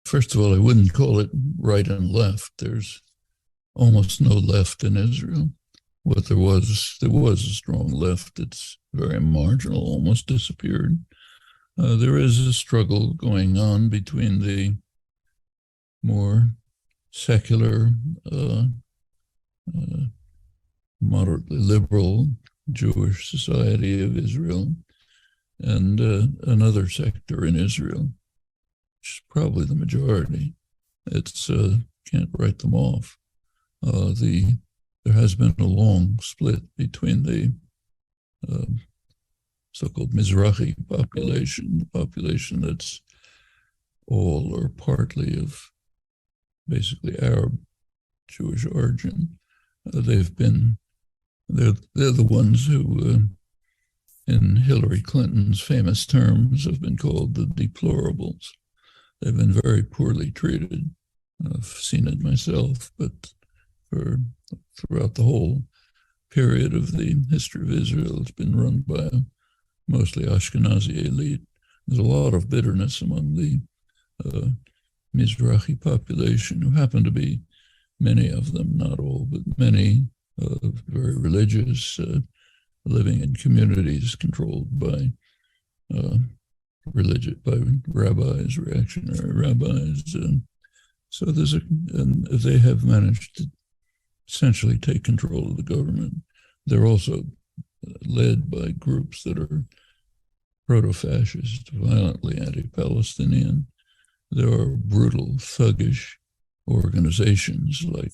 First of all, I wouldn't call it right and left. There's almost no left in Israel. What there was a strong left. It's very marginal, almost disappeared. There is a struggle going on between the more secular, moderately liberal Jewish society of Israel and another sector in Israel, which is probably the majority. It's can't write them off. There has been a long split between the so-called Mizrahi population, the population that's all or partly of basically Arab Jewish origin. They're the ones who, in Hillary Clinton's famous terms, have been called the deplorables. They've been very poorly treated. I've seen it myself, but throughout the whole period of the history of Israel, it's been run by a mostly Ashkenazi elite. There's a lot of bitterness among the Mizrahi population, who happen to be, many of them, not all, but many, very religious, living in communities controlled by rabbis, reactionary rabbis. So and they have managed to essentially take control of the government. They're also led by groups that are proto-fascist, violently anti-Palestinian. There are brutal, thuggish organizations like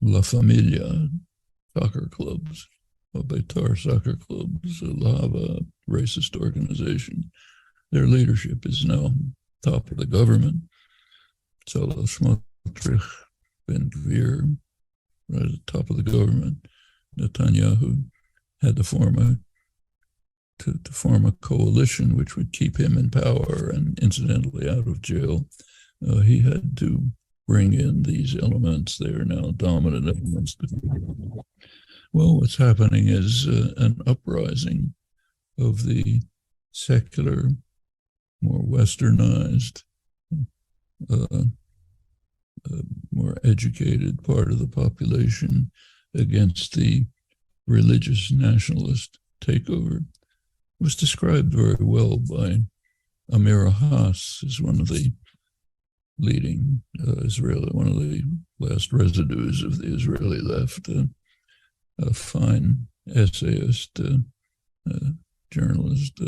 La Familia soccer clubs, Beitar soccer clubs, Lahava, racist organization. Their leadership is now top of the government. Tzalel Smotrich, Ben Gvir, right at the top of the government. Netanyahu had to form a coalition which would keep him in power and incidentally out of jail. He had to bring in these elements. They are now dominant elements. Well, what's happening is an uprising of the secular, more westernized, more educated part of the population against the religious nationalist takeover. It was described very well by Amira Haas, as one of the leading Israeli, one of the last residues of the Israeli left, a fine essayist, journalist,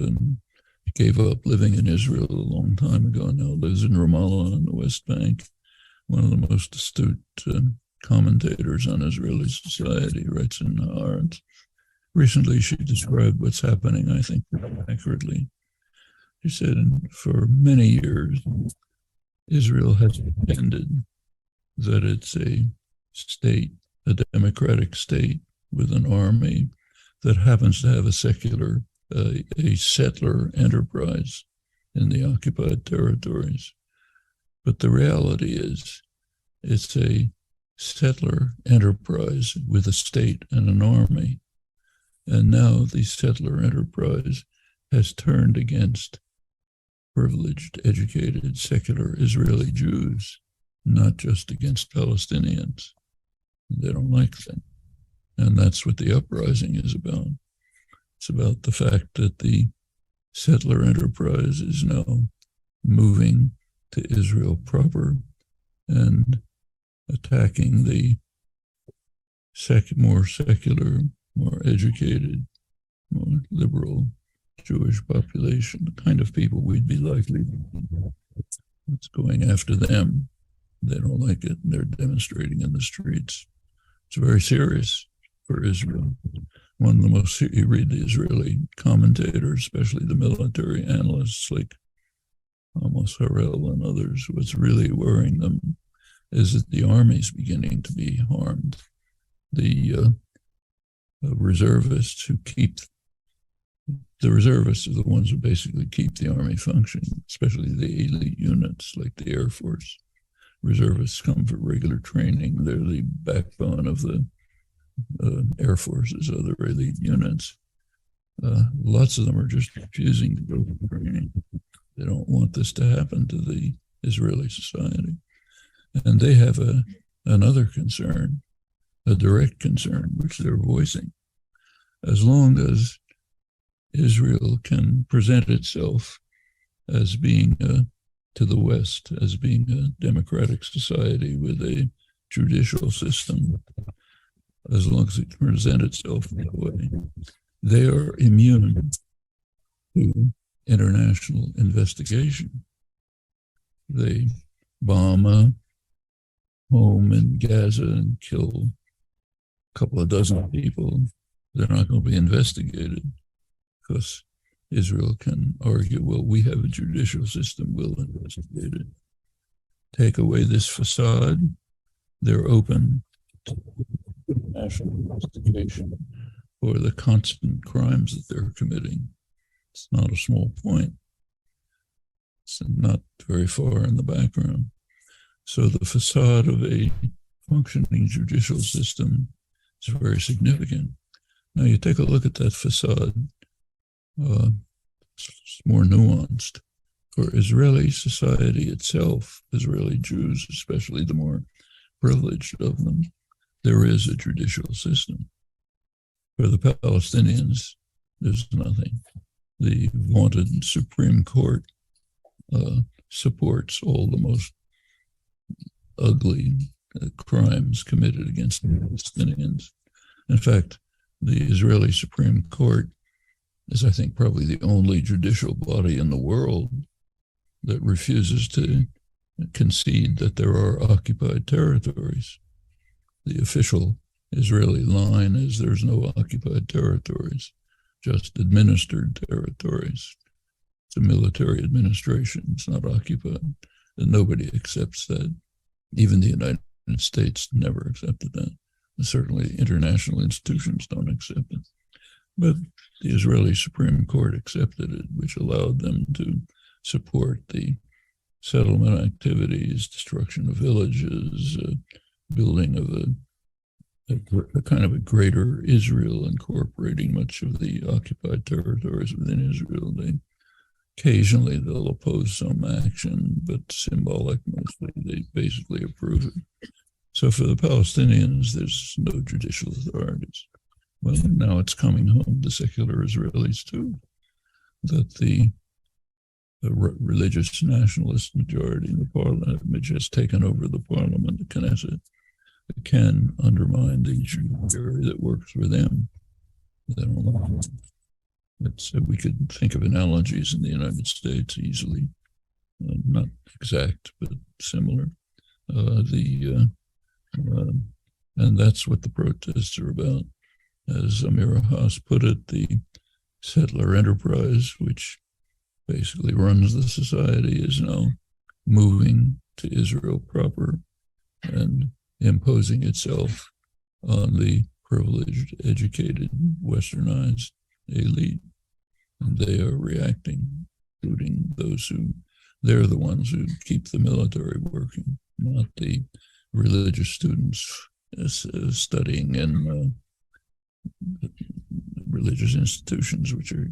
gave up living in Israel a long time ago, now lives in Ramallah on the West Bank, one of the most astute commentators on Israeli society, writes in Haaretz. Recently, she described what's happening, I think, accurately. She said, for many years, Israel has pretended that it's a state, a democratic state with an army that happens to have a secular, a settler enterprise in the occupied territories. But the reality is, it's a settler enterprise with a state and an army. And now the settler enterprise has turned against privileged, educated, secular Israeli Jews, not just against Palestinians. They don't like them. And that's what the uprising is about. It's about the fact that the settler enterprise is now moving to Israel proper and attacking the more secular, more educated, more liberal Jewish population, the kind of people we'd be likely to. It's going after them. They don't like it, and they're demonstrating in the streets. It's very serious for Israel. One of the most, you read the Israeli commentators, especially the military analysts like Amos Harel and others, what's really worrying them is that the army is beginning to be harmed. The reservists are the ones who basically keep the army functioning, especially the elite units like the Air Force. Reservists come for regular training. They're the backbone of the Air Force's other elite units. Lots of them are just refusing to go for training. They don't want this to happen to the Israeli society. And they have another concern, a direct concern, which they're voicing. As long as Israel can present itself as being, to the West, as being a democratic society with a judicial system, as long as it can present itself that way, they are immune to international investigation. They bomb a home in Gaza and kill a couple of dozen people. They're not going to be investigated because Israel can argue, well, we have a judicial system, we'll investigate it. Take away this facade, they're open to national investigation for the constant crimes that they're committing. It's not a small point. It's not very far in the background. So the facade of a functioning judicial system is very significant. Now you take a look at that facade, it's more nuanced. For Israeli society itself, Israeli Jews, especially the more privileged of them, there is a judicial system. For the Palestinians, there's nothing. The vaunted Supreme Court supports all the most ugly crimes committed against the Palestinians. In fact, the Israeli Supreme Court is, I think, probably the only judicial body in the world that refuses to concede that there are occupied territories. The official Israeli line is there's no occupied territories, just administered territories. It's a military administration, it's not occupied. And nobody accepts that. Even the United States never accepted that. And certainly international institutions don't accept it. But the Israeli Supreme Court accepted it, which allowed them to support the settlement activities, destruction of villages, building of a kind of a greater Israel, incorporating much of the occupied territories within Israel. Occasionally they'll oppose some action, but symbolic mostly. They basically approve it. So for the Palestinians, there's no judicial authorities. Well, now it's coming home to secular Israelis too, that the religious nationalist majority in the parliament, which has taken over the parliament, the Knesset, can undermine the judiciary that works for them. They don't like it. We could think of analogies in the United States easily, not exact, but similar. And that's what the protests are about. As Amira Haas put it, the settler enterprise, which basically runs the society, is now moving to Israel proper and imposing itself on the privileged, educated, westernized elite. And they are reacting, including those they're the ones who keep the military working, not the religious students studying in religious institutions, which are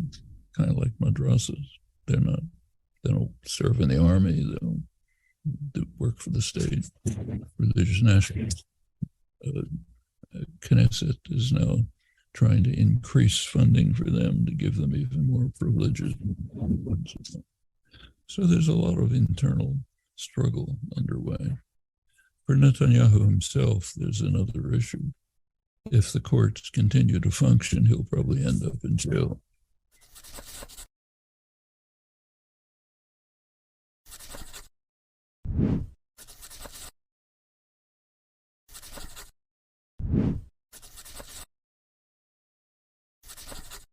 kind of like madrasas. They don't serve in the army, they don't do work for the state. Religious nationalists. Knesset is now trying to increase funding for them to give them even more privileges. So there's a lot of internal struggle underway. For Netanyahu himself, there's another issue. If the courts continue to function, he'll probably end up in jail.